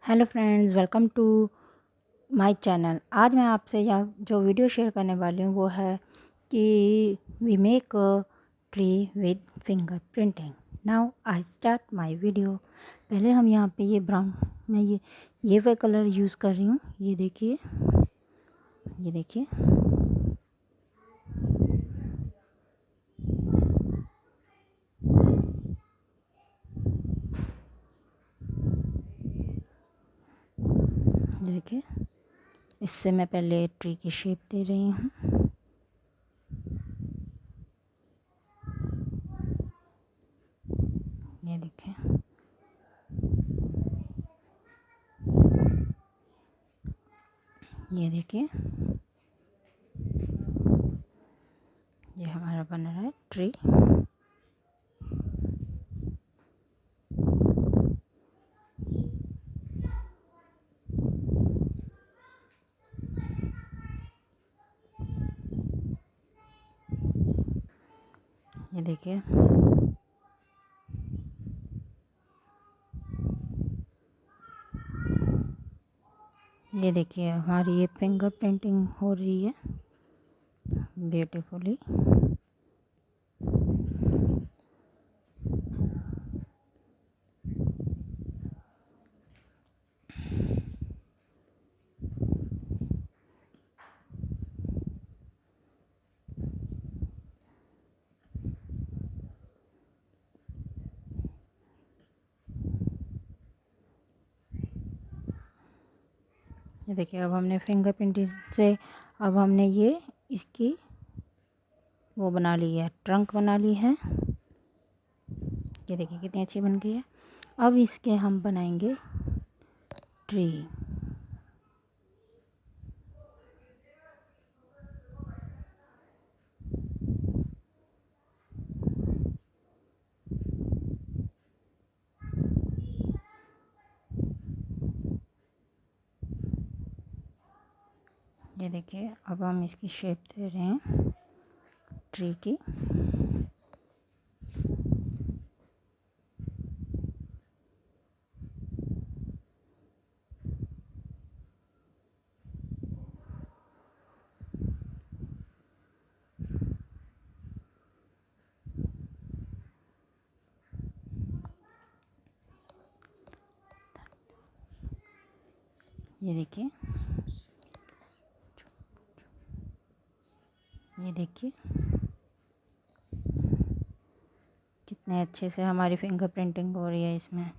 Hello friends, welcome to my channel. आज मैं आपसे यह जो वीडियो शेयर करने वाली हूँ वो है कि we make a tree with finger printing. Now I start my video. पहले हम यहाँ पे ये ब्राउन में ये वे कलर यूज़ कर रही हूँ। ये देखिए, ये देखिए, ये देखिए। इससे मैं पहले ट्री की शेप दे रही हूँ। ये देखिए, ये देखिए, ये हमारा बन रहा है ट्री। ये देखिए, ये देखिए, हमारी ये फिंगर प्रिंटिंग हो रही है ब्यूटीफुली। ये देखिए, अब हमने फिंगर प्रिंटिंग से अब हमने ये इसकी वो बना ली है, ट्रंक बना ली है। ये देखिए कितनी अच्छी बन गई है। अब इसके हम बनाएंगे ट्री। ये देखिए, अब हम इसकी शेप दे रहे हैं ट्री की। ये देखिए, ये देखिए कितने अच्छे से हमारी फिंगर प्रिंटिंग हो रही है इसमें।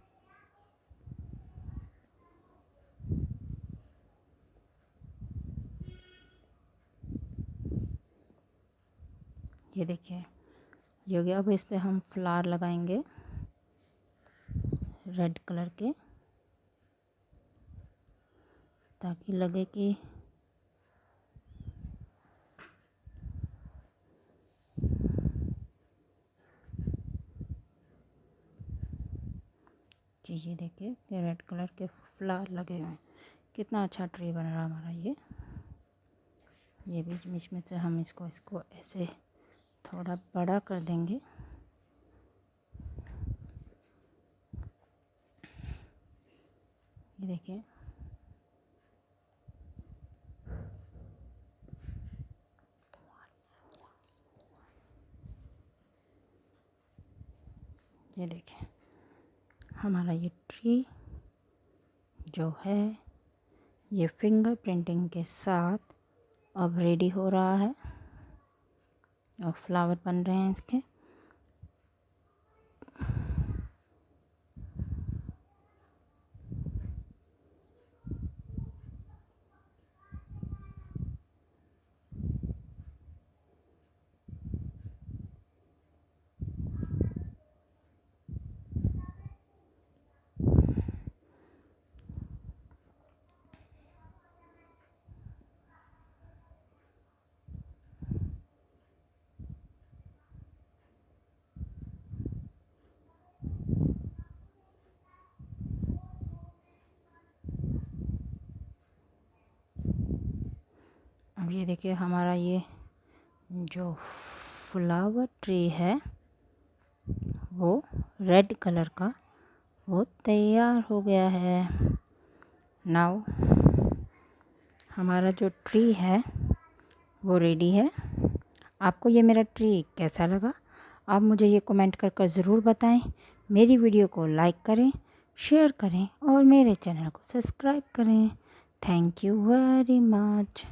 ये देखिए, ये हो गया। अब इस पे हम फ्लावर लगाएंगे रेड कलर के, ताकि लगे कि ये देखिए कि रेड कलर के फ्लावर लगे हुए हैं। कितना अच्छा ट्री बन रहा है हमारा ये बीच बीच में से हम इसको ऐसे थोड़ा बड़ा कर देंगे। ये देखिए, ये देखिए हमारा ये ट्री जो है ये फिंगर प्रिंटिंग के साथ अब रेडी हो रहा है और फ्लावर बन रहे हैं इसके। अब ये देखिए हमारा ये जो फ्लावर ट्री है वो रेड कलर का वो तैयार हो गया है। नाउ हमारा जो ट्री है वो रेडी है। आपको ये मेरा ट्री कैसा लगा आप मुझे ये कमेंट कर ज़रूर बताएं। मेरी वीडियो को लाइक करें, शेयर करें और मेरे चैनल को सब्सक्राइब करें। Thank you very much.